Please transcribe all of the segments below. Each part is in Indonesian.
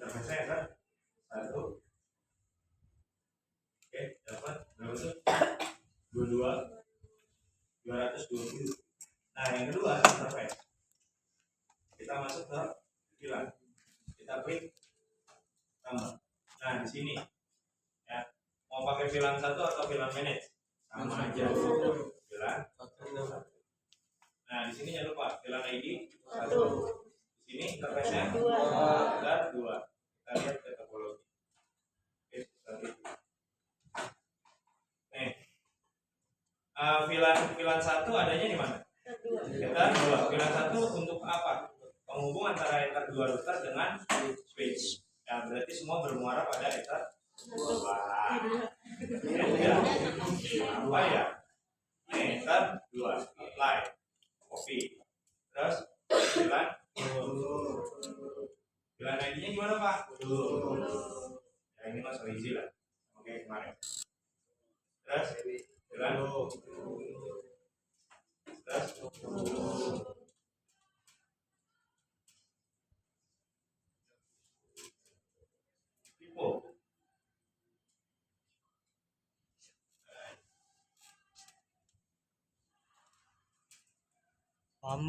interface-nya kan 1. Oke, dapat berapa tuh? 220. Nah, yang kedua interface. Kita masuk ke VLAN. Kita klik tambah. Nah, di sini ya, mau pakai VLAN 1 atau VLAN manage? Sama aja. VLAN 1. Nah, di sini jangan lupa VLAN ID 1. Di sini interface-nya 2. Kita lihat ke topologi. Oke, nih. VLAN 1 adanya di mana? Ether 2. VLAN 1 untuk apa? Penghubung antara Ether 2 router dengan switch. Ya, berarti semua bermuara pada Ether 2. Apa ya? Ether 2. Line. Copy. Terus VLAN ID-nya gimana, Pak? Ya, ini mas easy lah. Oke, kemarin. Terus VLAN terus tipe.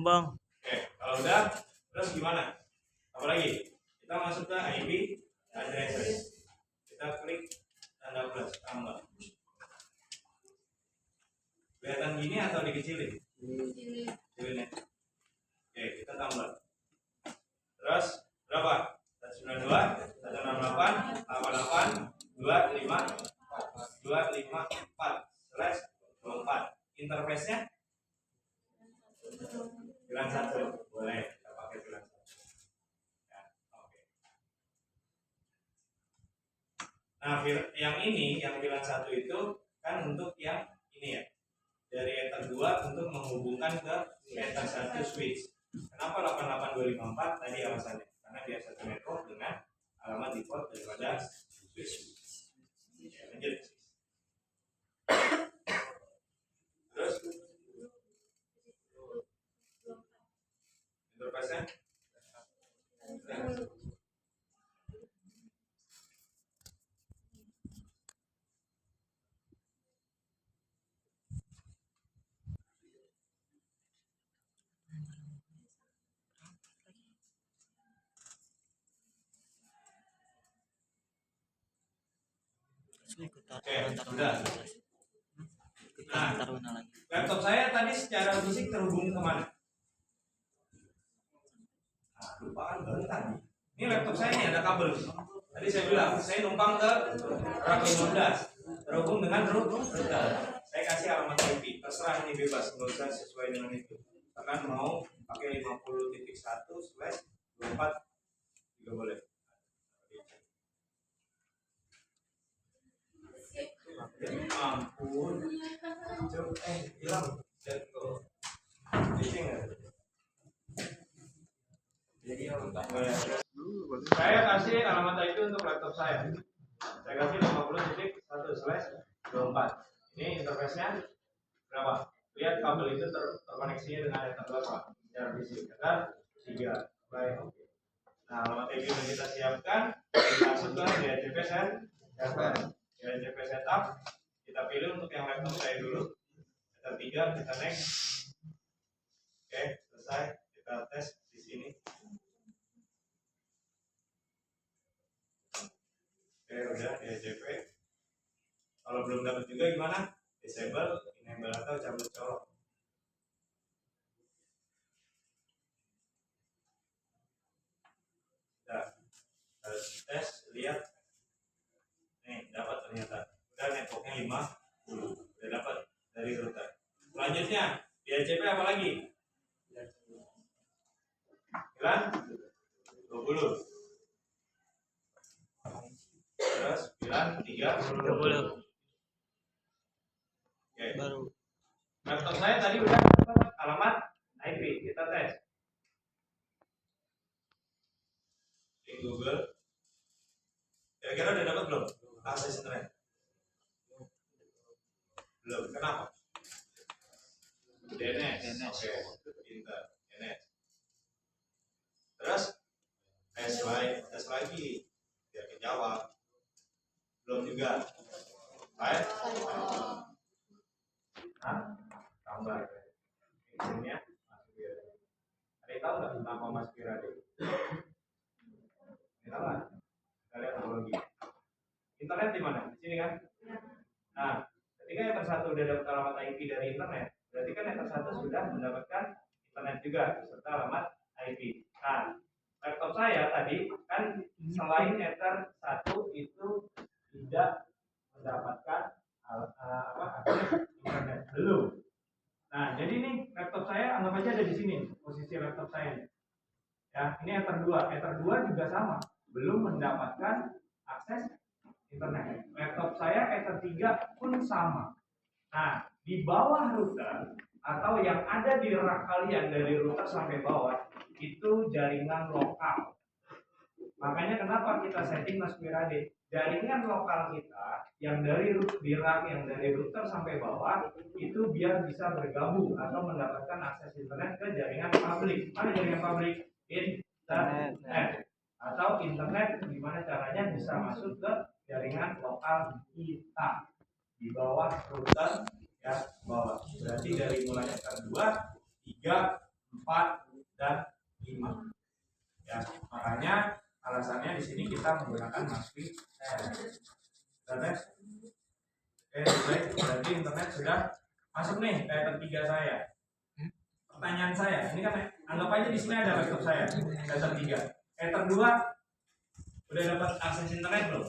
Bang. Oke, kalau udah, terus gimana? Apalagi? Kita masuk ke IP addresses. Kita klik tanda plus tambah. Kelihatan gini atau dikecilin? Kecilin ya. Oke, kita tambah. Terus berapa? 192, 168, 88, 254, 254/24. Interface-nya VLAN 1. Boleh kita pakai VLAN 1. Ya, oke. Nah, yang ini, yang VLAN 1 itu kan untuk yang ini ya. Dari Ether 2 untuk menghubungkan ke Ether 1 switch. Kenapa 88254? Tadi alasannya. Karena dia satu network dengan alamat default daripada switch. Ya, lanjut. Terus interface-nya oke, sudah. Nah, laptop saya tadi secara fisik terhubung kemana? Nah, lupa kan baru tadi. Ini laptop saya ini ada kabel. Tadi saya bilang, saya numpang ke rak 15, terhubung dengan router. Saya kasih alamat IP, terserah ini bebas, nggak usah sesuai dengan itu. Bahkan mau pakai 50.1/24 juga boleh. Ampun, hilang. Saya kasih alamat IP untuk laptop saya. Saya kasih 50.1/24. Ini interface-nya berapa? Lihat kabel itu terkoneksinya dengan Ether berapa? Secara fisik, Ether 3. Baik, oke. Nah, alamat IP yang kita siapkan, kita masuk ke DHCP setup. Kita pilih untuk yang laptop saya dulu. Ether 3, kita next. Oke, selesai. Kita tes di sini. Oke, udah DHCP. Kalau belum dapat juga gimana? Disable, enable atau cabut colok. Nah, tes, lihat. Nih, dapat ternyata. Udah networknya 50. Udah dapat dari router. Selanjutnya, DHCP apa lagi? VLAN 20. Terus VLAN 30. Oke. Baru. Laptop saya tadi udah dapat alamat IP. Kita tes. Di Google. Kira-kira udah dapat belum? Akses internet. Belum. Kenapa? DNS. Oke. Pintar. DNS. Terus tes lagi. udah dapat alamat IP dari internet, berarti kan Ether 1 sudah mendapatkan internet juga beserta alamat IP. Nah, laptop saya tadi kan selain Ether 1 itu tidak mendapatkan akses internet, belum. Nah, jadi nih laptop saya anggap aja ada di sini posisi laptop saya. Ya, ini Ether 2. Ether 2 juga sama, belum mendapatkan akses internet. Laptop saya Ether 3 pun sama. Nah, di bawah router atau yang ada di rak kalian dari router sampai bawah itu jaringan lokal. Makanya kenapa kita setting Mas Wirade? Jaringan lokal kita yang dari rak yang dari router sampai bawah itu biar bisa bergabung atau mendapatkan akses internet ke jaringan publik. Mana jaringan publik? Internet. Atau internet gimana caranya bisa masuk ke jaringan lokal kita di bawah router ya bawah. Berarti dari mulai Ether 2, 3, 4 dan 5. Ya, makanya alasannya di sini kita menggunakan MASP. Internet. Oke, baik. Berarti internet sudah masuk nih ke Ether 3 saya. Pertanyaan saya, ini kan anggap aja di sini ada laptop saya, Ether 3. Ether 2 udah dapat akses internet belum?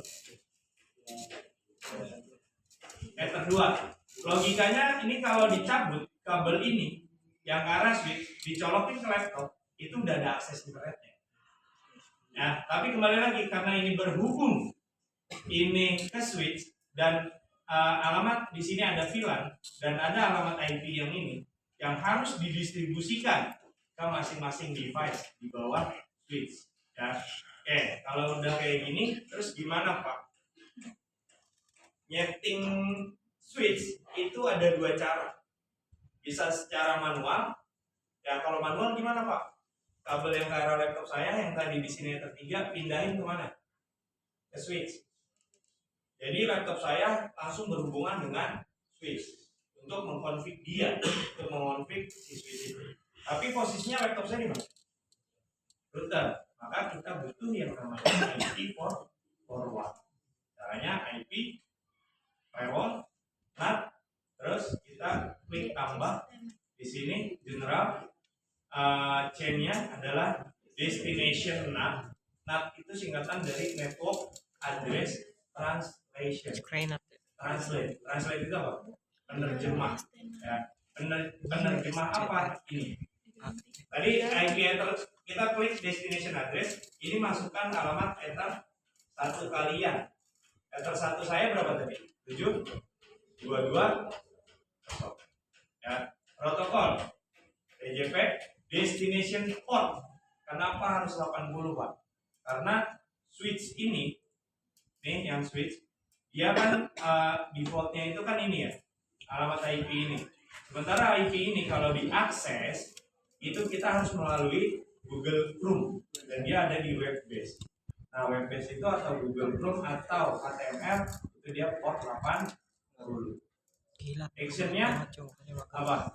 Ether 2. Logikanya ini kalau dicabut kabel ini yang ke arah switch dicolokin ke laptop, itu udah ada akses internetnya. Ya, tapi kembali lagi karena ini berhubung ini ke switch dan alamat di sini ada VLAN dan ada alamat IP yang ini yang harus didistribusikan ke masing-masing device di bawah switch. Ya, oke, kalau udah kayak gini, terus gimana Pak? Nyeting switch itu ada dua cara. Bisa secara manual. Ya, kalau manual gimana Pak? Kabel yang ke arah laptop saya yang tadi di sini Ether 3 pindahin kemana? Ke switch. Jadi laptop saya langsung berhubungan dengan switch untuk mengkonfig dia, untuk mengonfig si switch itu. Tapi posisinya laptop saya di mana? Router. Maka kita butuh yang namanya IP forward. Caranya IP firewall, NAT, terus kita klik tambah di sini general. Chain-nya adalah destination NAT. NAT itu singkatan dari Network Address Translation. Translate itu apa? Penerjemah. Ya. Penerjemah apa ini? Tadi IP Ether kita klik destination address. Ini masukkan alamat Ether 1 kalian. Ether 1 saya berapa tadi? 7, 22, ya. Protokol TCP destination port. Kenapa harus 80 Pak? Karena switch ini nih yang switch dia kan defaultnya itu kan ini ya, alamat IP ini. Sementara IP ini kalau diakses itu kita harus melalui Google Chrome dan dia ada di web base. Nah, web base itu atau Google Chrome atau HTML itu dia port 80. Actionnya apa?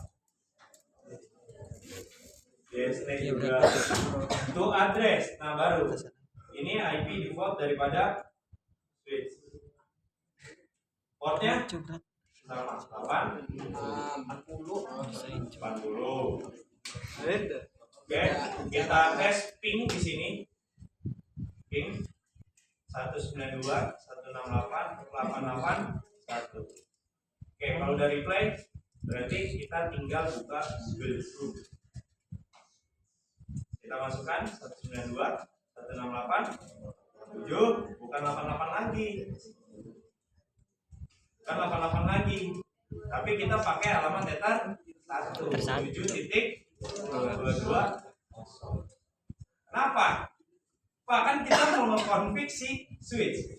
DST juga to address. Nah, baru ini IP default daripada switch. Portnya sama 80. Oke, kita tes ping di sini. Ping 192, 168, 88, 1. Oke, kalau dari play berarti kita tinggal buka Google Chrome. Kita masukkan 192, 168, 7, bukan 88 lagi. Bukan 88 lagi. Tapi kita pakai alamat Ether 1.7.22. Kenapa? Pak, kan kita mau nge-config si switch.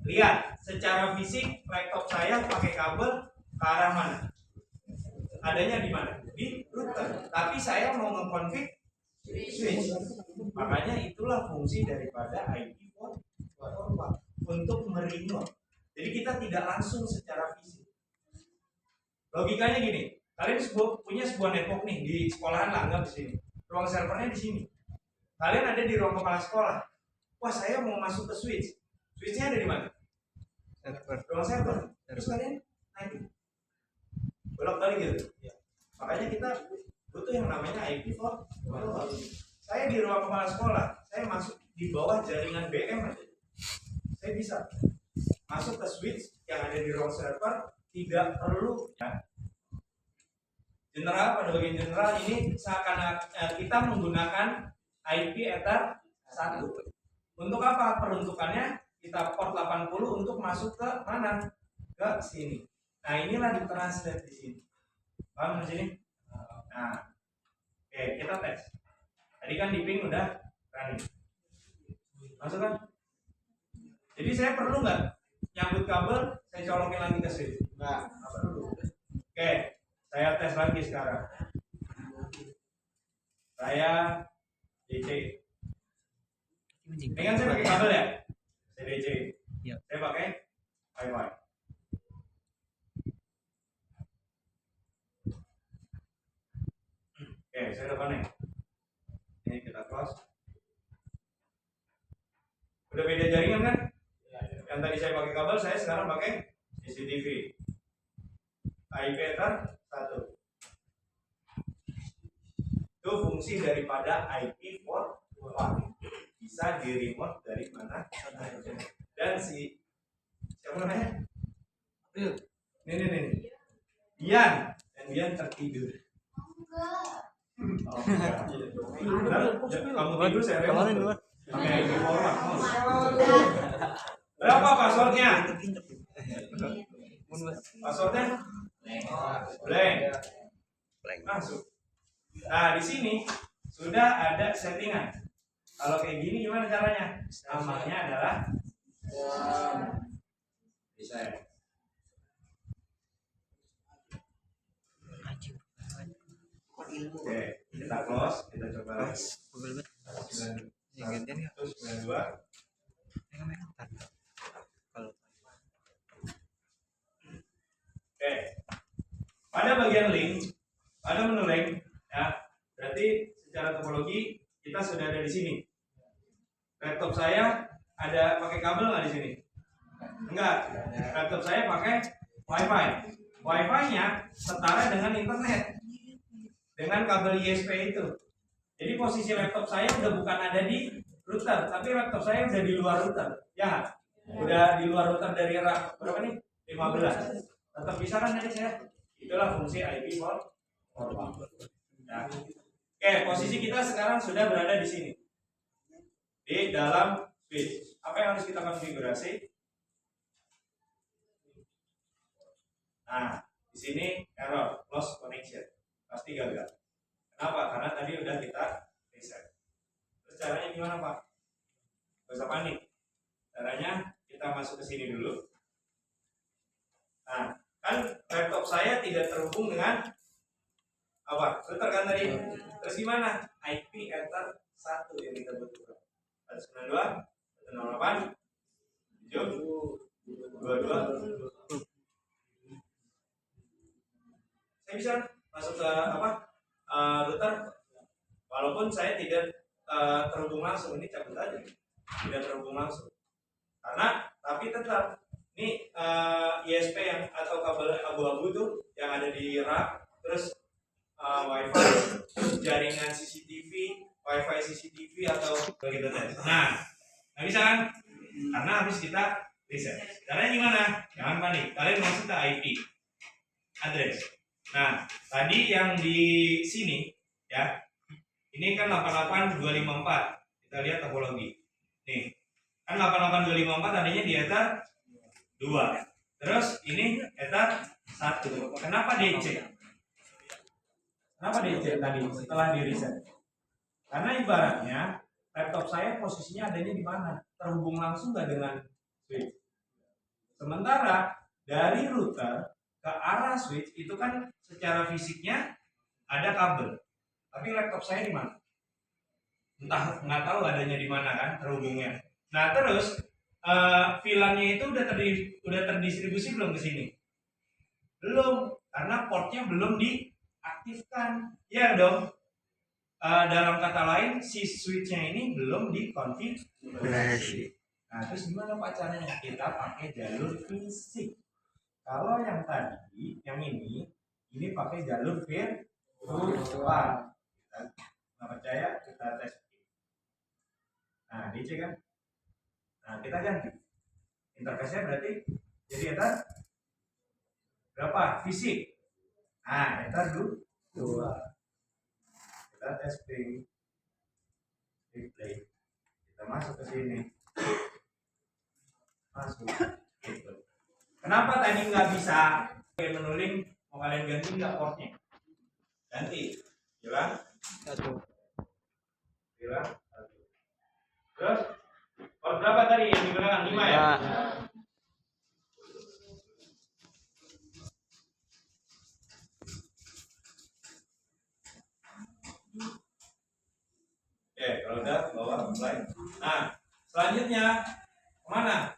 Lihat, secara fisik laptop saya pakai kabel ke arah mana? Adanya di mana? Di router. Tapi saya mau nge-config switch. Makanya itulah fungsi daripada IP forward untuk meremote. Jadi kita tidak langsung secara fisik. Logikanya gini, kalian punya sebuah network nih di sekolahan lah, anggap di sini. Ruang servernya di sini. Kalian ada di ruang kepala sekolah. Wah, saya mau masuk ke switch. Switchnya ada di mana? Ruang server. Terus kalian naik. bolak-balik gitu. Makanya kita butuh yang namanya IP for all. Saya di ruang kepala sekolah, saya masuk di bawah jaringan BM aja. Saya bisa masuk ke switch yang ada di ruang server, tidak perlu ya. General, pada bagian general ini seakan-akan kita menggunakan IP Ether 1. Untuk apa? Peruntukannya kita port 80 untuk masuk ke mana? Ke sini. Nah, inilah ditranslate di sini. Paham di sini? Nah, oke, kita tes. Tadi kan di ping udah running. Masuk kan? Jadi saya perlu nggak nyambut kabel, saya colokin lagi ke switch? Nggak perlu. Oke, saya tes lagi sekarang. Saya DC. Ini kan saya pakai kabel ya? Saya DC. Saya pakai Wi-Fi. Oke, saya udah connect. Ini kita close. Udah beda jaringan kan? Yang tadi saya pakai kabel, saya sekarang pakai CCTV. IP Ether 1. Itu fungsi daripada IP for all. Bisa di remote dari mana saja. Dan siapa namanya? Nih. Dian. Dan Dian tertidur. Oh, enggak. Kamu tidur saya remote. Pakai IP for all. Berapa passwordnya? Passwordnya? Blank. Masuk. Nah, di sini sudah ada settingan. Kalau kayak gini gimana caranya? Amalnya adalah reset. Oke, kita close, kita coba lagi. 92. Oke. Pada bagian link, pada menu link, ya, berarti secara topologi kita sudah ada di sini. Laptop saya ada pakai kabel nggak di sini? Enggak. Laptop saya pakai Wi-Fi. Wi-Fi-nya setara dengan internet, dengan kabel ISP itu. Jadi posisi laptop saya udah bukan ada di router, tapi laptop saya udah di luar router. Ya, udah di luar router dari rak berapa nih? 15. Tetap bisa kan tadi saya? Itulah fungsi IP for all. Ya. Oke, posisi kita sekarang sudah berada di sini, di dalam switch. Apa yang harus kita konfigurasi? Nah, di sini error, lost connection, pasti gagal. Kenapa? Karena tadi udah kita reset. Terus caranya gimana, Pak? Gak usah panik. Caranya kita masuk ke sini dulu. Nah, kan laptop saya tidak terhubung dengan apa? Router kan tadi. Terus gimana? IP Ether 1 yang kita butuhkan. 192, 108, 7, 22. Saya bisa masuk ke apa? Router. Walaupun saya tidak terhubung langsung, ini cabut aja. Tidak terhubung langsung. Karena tapi tetap ini ISP yang atau kabel abu-abu tuh yang ada di rak, terus Wi-Fi, terus jaringan CCTV, Wi-Fi CCTV atau begitu tes. Nah, nggak bisa kan? Karena habis kita reset. Caranya gimana? Jangan panik. Kalian masuk ke IP address. Nah, tadi yang di sini ya, ini kan 88254. Kita lihat topologi. Nih, kan 88254 tadinya di Ether 2. Terus ini Ether 1. Kenapa DC? Kenapa DC tadi setelah di reset? Karena ibaratnya laptop saya posisinya adanya di mana? Terhubung langsung nggak dengan switch. Sementara dari router ke arah switch itu kan secara fisiknya ada kabel. Tapi laptop saya di mana? Entah, nggak tahu adanya di mana kan terhubungnya. Nah, terus VLAN-nya itu udah terdistribusi belum ke sini? Belum, karena portnya belum diaktifkan. Ya dong. Dalam kata lain, si switch-nya ini belum dikonfigurasi. Nah, terus gimana Pak caranya? Kita pakai jalur fisik. Kalau yang tadi, yang ini Ini pakai jalur virtual. Kita nggak percaya, kita tes. Nah, DC kan? Nah, kita ganti. Interface-nya berarti jadi eta berapa? Fisik. Nah, eta 2. Kita testing. Replay. Kita masuk ke sini. Masuk. Gitu. Kenapa tadi nggak bisa menuling? Mau kalian ganti nggak portnya? Ganti. Hilang. 1. Hilang. 1. Terus port berapa tadi yang digunakan? 5 ya? Oke, kalau udah bawa apply. Nah, selanjutnya kemana?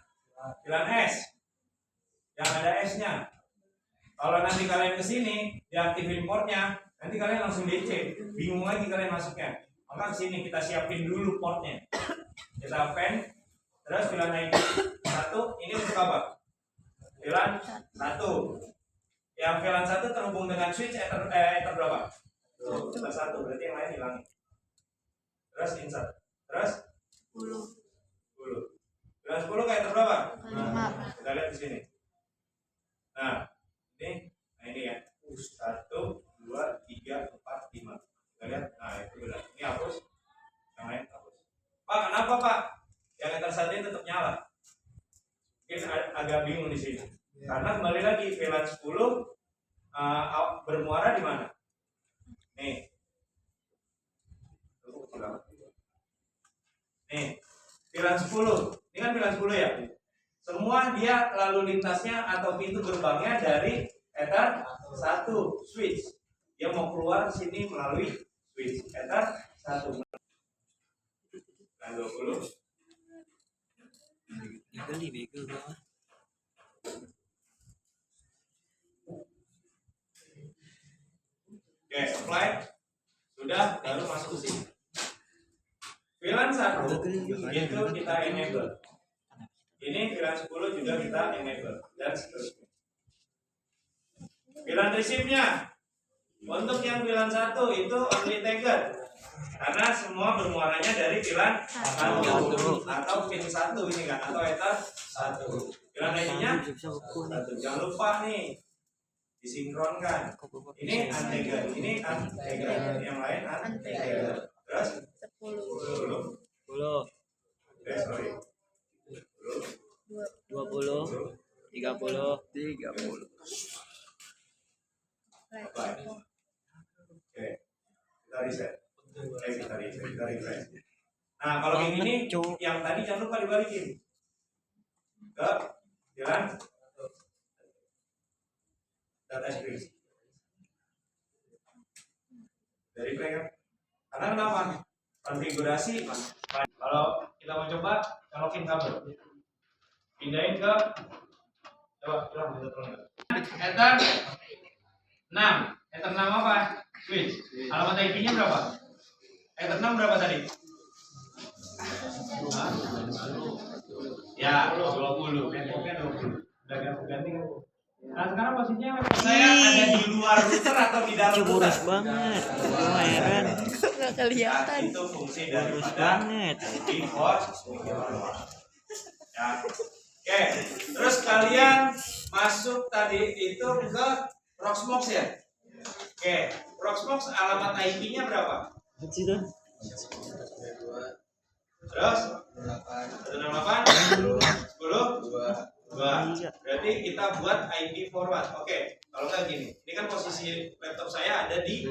Pilihan S. Yang ada S-nya. Kalau nanti kalian kesini, diaktifin portnya, nanti kalian langsung DC. Bingung lagi kalian masuknya. Maka kesini kita siapin dulu portnya. Kita pen, terus pilihan ID 1, ini untuk apa? Pilihan 1. Yang pilihan 1 terhubung dengan switch ether berapa? Ether 1, berarti yang lain hilangin. Terus insert. Terus 10. Pilihan 10 kayak ether berapa? 5. Kita lihat di sini. Nah, ini ya. 1, 2, 3, 4, 5. Kita lihat. Nah, itu benar. Ini hapus. Yang lain hapus. Pak, kenapa Pak? Yang ether 1 ini tetap nyala. Mungkin agak bingung di sini. Karena kembali lagi pilihan 10 bermuara di mana? Nih. Nih, pilihan 10. Ini kan pilihan 10 ya. Semua dia lalu lintasnya atau pintu gerbangnya dari ether 1 switch. Dia mau keluar sini melalui switch ether 1. Dan 20. Oke, apply. Sudah, baru masuk ke sini. Pilihan 1 itu kita enable. Ini pilihan 10 juga kita enable dan seterusnya. Pilihan receive-nya untuk yang pilihan 1 itu only trigger karena semua bermuaranya dari pilihan 1 atau pin 1 ini kan atau ether 1. Pilihan ID-nya 1. Jangan lupa nih disinkronkan. Ini untrigger, ini untrigger, yang lain untrigger. Terus 10. Oke, sorry. 20, 30. Oke, kita reset. Kita refresh. Nah, kalau kayak gini, yang tadi jangan lupa dibalikin ke jalan data screen. Dari play kan? Karena kenapa? Konfigurasi. Kalau kita mau coba colokin kabel, pindahin ke coba bisa tolong ether 6. Ether 6 apa? Switch. Alamat IP-nya berapa? Ether 6 berapa tadi? Ya, 20. Networknya 20. Udah ganti kan? Nah, sekarang posisinya saya ada di luar router atau di dalam router? Boros banget. Heran. Nggak kelihatan. Itu fungsi Boros daripada banget. default. Ya. Oke, terus kalian masuk tadi itu ke Proxmox ya? Oke, Proxmox alamat IP-nya berapa? Terus 168 10 2. Berarti kita buat IP forward. Oke, kalau nggak gini, ini kan posisi laptop saya ada di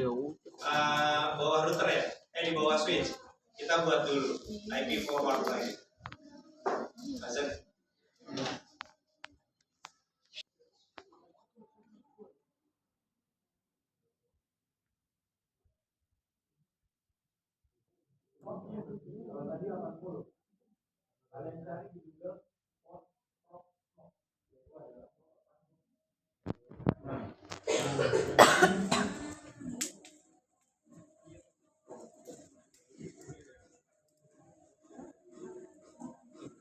bawah router ya, di bawah switch. Kita buat dulu IP forward lagi. Azan.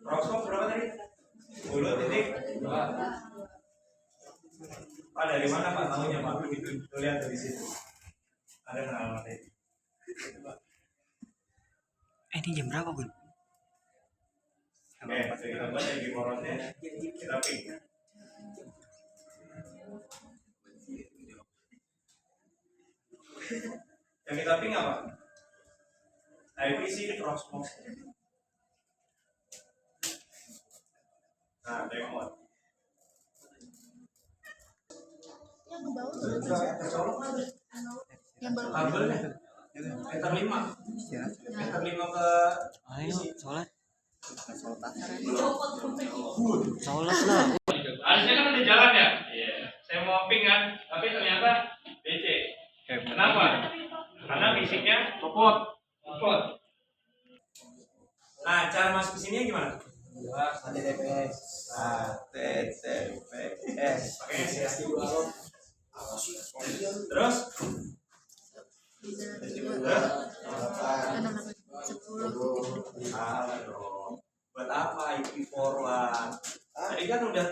Proxmox berapa tadi? 10.2. Ada dari mana Pak tahunya Pak? Begitu lihat dari situ. Ada nggak alamatnya? Ini jam berapa, Bun? Oke, kita buat lagi porosnya. Kita ping. Yang kita ping apa? IPC Proxmox. Nah, remote. Kabelnya meter 5. Meter 5 ke Ayo, sholat. Sholat lah. harusnya kan udah jalan ya? Iya. Saya mau ping kan, tapi ternyata DC. Kenapa? Karena fisiknya copot. Nah, cara masuk ke sini gimana? TTPS. Pakai terus buat apa IP forward? Tadi kan udah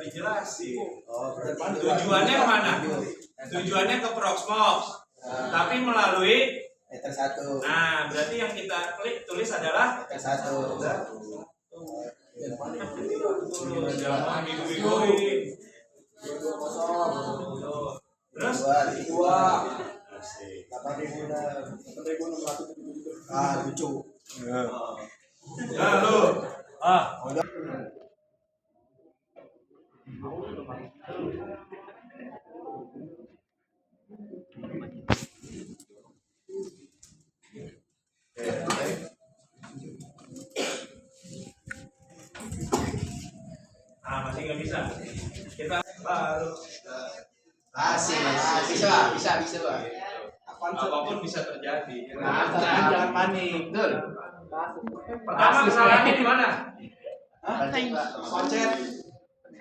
dijelasin. Tujuannya kemana? Tujuannya ke Proxmox, tapi melalui Meter 1. Nah, berarti yang kita klik tulis adalah Meter 1. jangan bigo-bigoin. Terus 8.600. Ah, lucu. nah lu masih nggak bisa. Kita baru Bisa, Pak. apapun bisa terjadi. Jangan panik, betul. Pertama kesalahannya di mana? Konsep.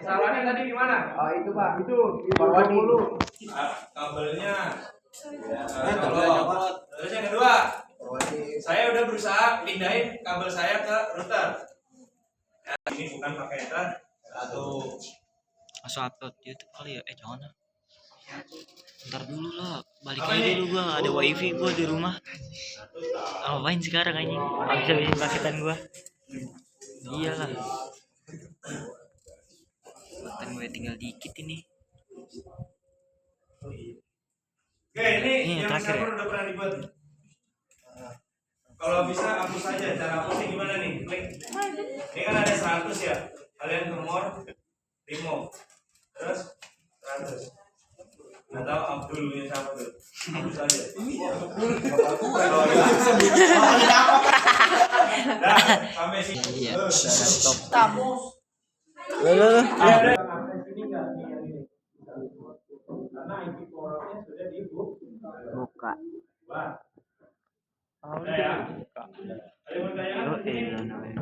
Kesalahannya tadi di mana? Itu Pak, itu di bawah dulu. Kabelnya. Terus yang kedua, saya udah berusaha pindahin kabel saya ke router. Ya, ini bukan pakai ether atau Masuk upload YouTube kali ya? Jangan lah. Ntar dulu lah. Balik aja dulu, gua ada wifi gua di rumah. Ngapain sekarang anjing? Habis-habisin paketan gua. Iyalah. Paketan gue tinggal dikit ini. Oke, ini Ini yang terakhir server udah pernah dibuat. Kalau bisa hapus saja. Cara hapusnya gimana nih? Klik. Ini kan ada 100 ya. Kalian ke more, remove. Terus 100. Nggak tahu Abdulnya siapa tuh. Hapus saja. Nah, sampai sini. Iya. Stop. Ada akses ini nggak nih yang ini? Karena IP forwardnya sudah dibuka. Buka. Ada ya? Ada yang mau ditanyakan? Yo,